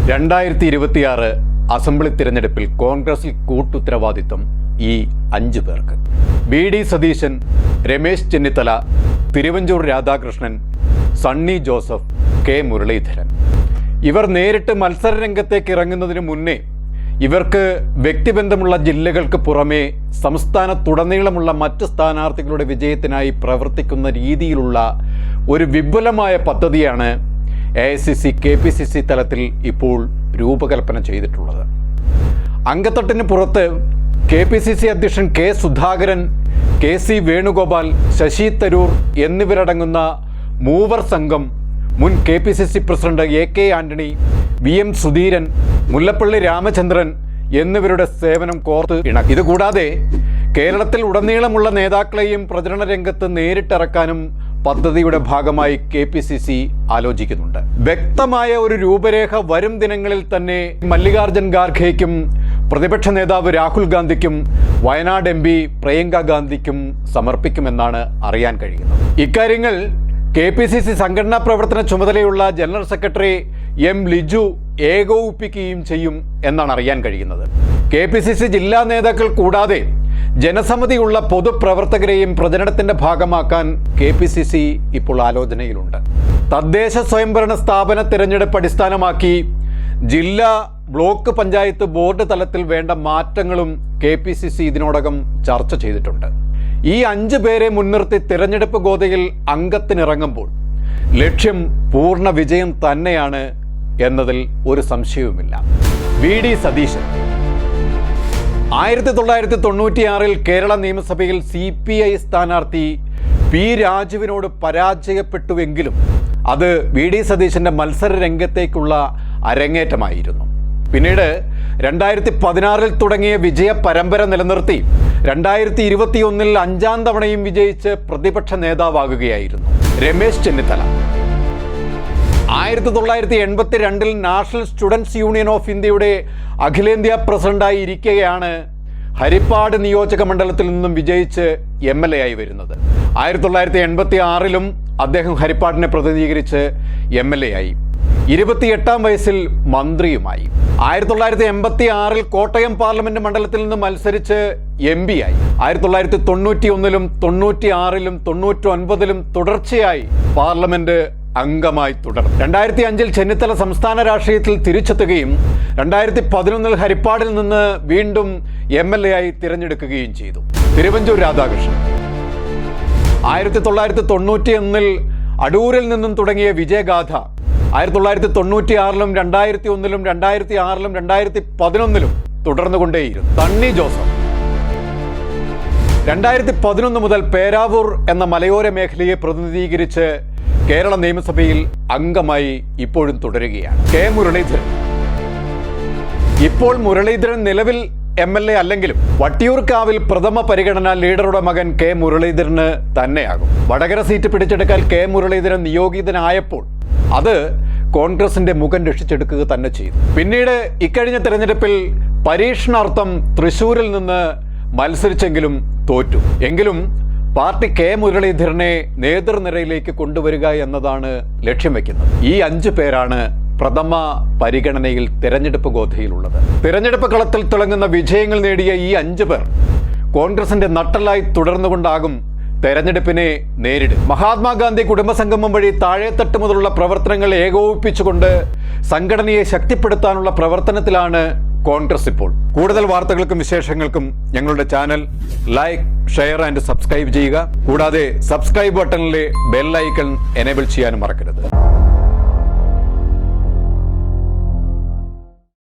2026 assembly തിരഞ്ഞെടുപ്പിൽ കോൺഗ്രസിൽ കൂട്ടുത്തരവാദിത്വം ഈ 5 പേർക്ക്. വി.ഡി. സതീശൻ, രമേശ് ചെന്നിത്തല, തിരുവഞ്ചൂർ രാധാകൃഷ്ണൻ, സണ്ണി ജോസഫ്, കെ മുരളീധരൻ. ഇവർ നേരിട്ട് മത്സരരംഗത്തേക്ക് ഇറങ്ങുന്നതിന് മുന്നേ ഇവർക്ക് വ്യക്തിബന്ധമുള്ള ജില്ലകൾക്ക് പുറമെ സംസ്ഥാനത്തുടനീളമുള്ള മറ്റ് സ്ഥാനാർത്ഥികളുടെ വിജയത്തിനായി പ്രവർത്തിക്കുന്ന രീതിയിലുള്ള ഒരു വിപുലമായ പദ്ധതിയാണ് AICC KPCC തലത്തിൽ ഇപ്പോൾ രൂപകൽപ്പന ചെയ്തിട്ടുള്ളത്. അംഗത്തട്ടിന് പുറത്ത് KPCC അധ്യക്ഷൻ കെ സുധാകരൻ, KC വേണുഗോപാൽ, ശശി തരൂർ എന്നിവരടങ്ങുന്ന മൂവർ സംഘം മുൻ KPCC president AK Antony, VM Sudheeran, Mullappally Ramachandran എന്നിവരുടെ സേവനം കോർത്ത് ഇണക്കി. ഇതുകൂടാതെ കേരളത്തിൽ ഉടനീളമുള്ള നേതാക്കളെയും പ്രചരണ രംഗത്ത് നേരിട്ടിറക്കാനും പദ്ധതിയുടെ ഭാഗമായി KPCC ആലോചിക്കുന്നുണ്ട്. വ്യക്തമായ ഒരു രൂപരേഖ വരും ദിനങ്ങളിൽ തന്നെ മല്ലികാർജ്ജുൻ ഖാർഗെയ്ക്കും പ്രതിപക്ഷ നേതാവ് രാഹുൽ ഗാന്ധിക്കും വയനാട് MP പ്രിയങ്ക ഗാന്ധിക്കും സമർപ്പിക്കുമെന്നാണ് അറിയാൻ കഴിയുന്നത്. ഇക്കാര്യങ്ങൾ KPCC സംഘടനാ പ്രവർത്തന ചുമതലയുള്ള ജനറൽ സെക്രട്ടറി M ലിജു ഏകോപിപ്പിക്കുകയും ചെയ്യും എന്നാണ് അറിയാൻ കഴിയുന്നത്. KPCC ജില്ലാ നേതാക്കൾ കൂടാതെ ജനസമിതിയുള്ള പൊതുപ്രവർത്തകരെയും പ്രചരണത്തിന്റെ ഭാഗമാക്കാൻ KPCC ഇപ്പോൾ ആലോചനയിലുണ്ട്. തദ്ദേശ സ്വയംഭരണ സ്ഥാപന തിരഞ്ഞെടുപ്പ് അടിസ്ഥാനമാക്കി ജില്ലാ, ബ്ലോക്ക് പഞ്ചായത്ത്, ബോർഡ് തലത്തിൽ വേണ്ട മാറ്റങ്ങളും KPCC ഇതിനോടകം ചർച്ച ചെയ്തിട്ടുണ്ട്. ഈ 5 പേരെ മുൻനിർത്തി തിരഞ്ഞെടുപ്പ് ഗോതയിൽ അംഗത്തിനിറങ്ങുമ്പോൾ ലക്ഷ്യം പൂർണ്ണ വിജയം തന്നെയാണ് എന്നതിൽ ഒരു സംശയവുമില്ല. വി.ഡി. സതീശൻ 1996 കേരള നിയമസഭയിൽ CPI സ്ഥാനാർത്ഥി P. രാജുവിനോട് പരാജയപ്പെട്ടുവെങ്കിലും അത് വി.ഡി. സതീശന്റെ മത്സര രംഗത്തേക്കുള്ള അരങ്ങേറ്റമായിരുന്നു. പിന്നീട് 2016 തുടങ്ങിയ വിജയ പരമ്പര നിലനിർത്തി 2021 5ാം തവണയും വിജയിച്ച് പ്രതിപക്ഷ നേതാവാകുകയായിരുന്നു Ramesh Chennithala. 1982 national students union of ഇന്ത്യയുടെ അഖിലേന്ത്യാ പ്രസിഡന്റായി ഇരിക്കുകയാണ് ഹരിപ്പാട് നിയോജക മണ്ഡലത്തിൽ നിന്നും വിജയിച്ച് MLA ആയി വരുന്നത്. 1986 അദ്ദേഹം ഹരിപ്പാടിനെ പ്രതിനിധീകരിച്ച് MLA ആയി. 28ാം വയസ്സിൽ മന്ത്രിയുമായി. 1986 കോട്ടയം പാർലമെന്റ് മണ്ഡലത്തിൽ നിന്ന് മത്സരിച്ച് MP ആയി. 1991 96 99 തുടർച്ചയായി പാർലമെന്റ് അംഗമായി തുടർന്നു. 2005 ചെന്നിത്തല സംസ്ഥാന രാഷ്ട്രീയത്തിൽ തിരിച്ചെത്തുകയും 2011 ഹരിപ്പാടിൽ നിന്ന് വീണ്ടും MLA ആയി തിരഞ്ഞെടുക്കുകയും ചെയ്തു. തിരുവഞ്ചൂർ രാധാകൃഷ്ണൻ 1991 അടൂരിൽ നിന്നും തുടങ്ങിയ വിജയഗാഥ 1996 2001 2006 2011 തുടർന്നുകൊണ്ടേയിരുന്നു. സണ്ണി ജോസഫ് 2011 മുതൽ പേരാവൂർ എന്ന മലയോര മേഖലയെ പ്രതിനിധീകരിച്ച് കേരള നിയമസഭയിൽ അംഗമായി ഇപ്പോഴും തുടരുകയാണ്. കെ മുരളീധരൻ. ഇപ്പോൾ മുരളീധരൻ നിലവിൽ MLA അല്ലെങ്കിലും വട്ടിയൂർക്കാവിൽ പ്രഥമ പരിഗണന ലീഡറുടെ മകൻ കെ മുരളീധരന് തന്നെയാകും. വടകര സീറ്റ് പിടിച്ചെടുക്കാൻ കെ മുരളീധരൻ നിയോഗിതനായപ്പോൾ അത് കോൺഗ്രസിന്റെ മുഖം രക്ഷിച്ചെടുക്കുക തന്നെ ചെയ്തു. പിന്നീട് ഇക്കഴിഞ്ഞ തെരഞ്ഞെടുപ്പിൽ പരീക്ഷണാർത്ഥം തൃശൂരിൽ നിന്ന് മത്സരിച്ചെങ്കിലും തോറ്റു. എങ്കിലും പാർട്ടി കെ മുരളീധരനെ നേതൃനിരയിലേക്ക് കൊണ്ടുവരിക എന്നതാണ് ലക്ഷ്യം വയ്ക്കുന്നത്. ഈ 5 പേരാണ് പ്രഥമ പരിഗണനയിൽ തെരഞ്ഞെടുപ്പ് ഗോധയിലുള്ളത്. തെരഞ്ഞെടുപ്പ് കളത്തിൽ തിളങ്ങുന്ന വിജയങ്ങൾ നേടിയ ഈ 5 പേർ കോൺഗ്രസിന്റെ നട്ടലായി തുടർന്നുകൊണ്ടാകും തെരഞ്ഞെടുപ്പിനെ നേരിടും. മഹാത്മാഗാന്ധി കുടുംബസംഗമം വഴി താഴെത്തട്ട് മുതലുള്ള പ്രവർത്തനങ്ങൾ ഏകോപിപ്പിച്ചുകൊണ്ട് സംഘടനയെ ശക്തിപ്പെടുത്താനുള്ള പ്രവർത്തനത്തിലാണ് കോൺഗ്രസ് ഇപ്പോൾ. കൂടുതൽ വാർത്തകൾക്കും വിശേഷങ്ങൾക്കും ഞങ്ങളുടെ channel like, share and subscribe ചെയ്യുക. കൂടാതെ സബ്സ്ക്രൈബ് ബട്ടണിലെ ബെൽ ഐക്കൺ എനേബിൾ ചെയ്യാനും മറക്കരുത്.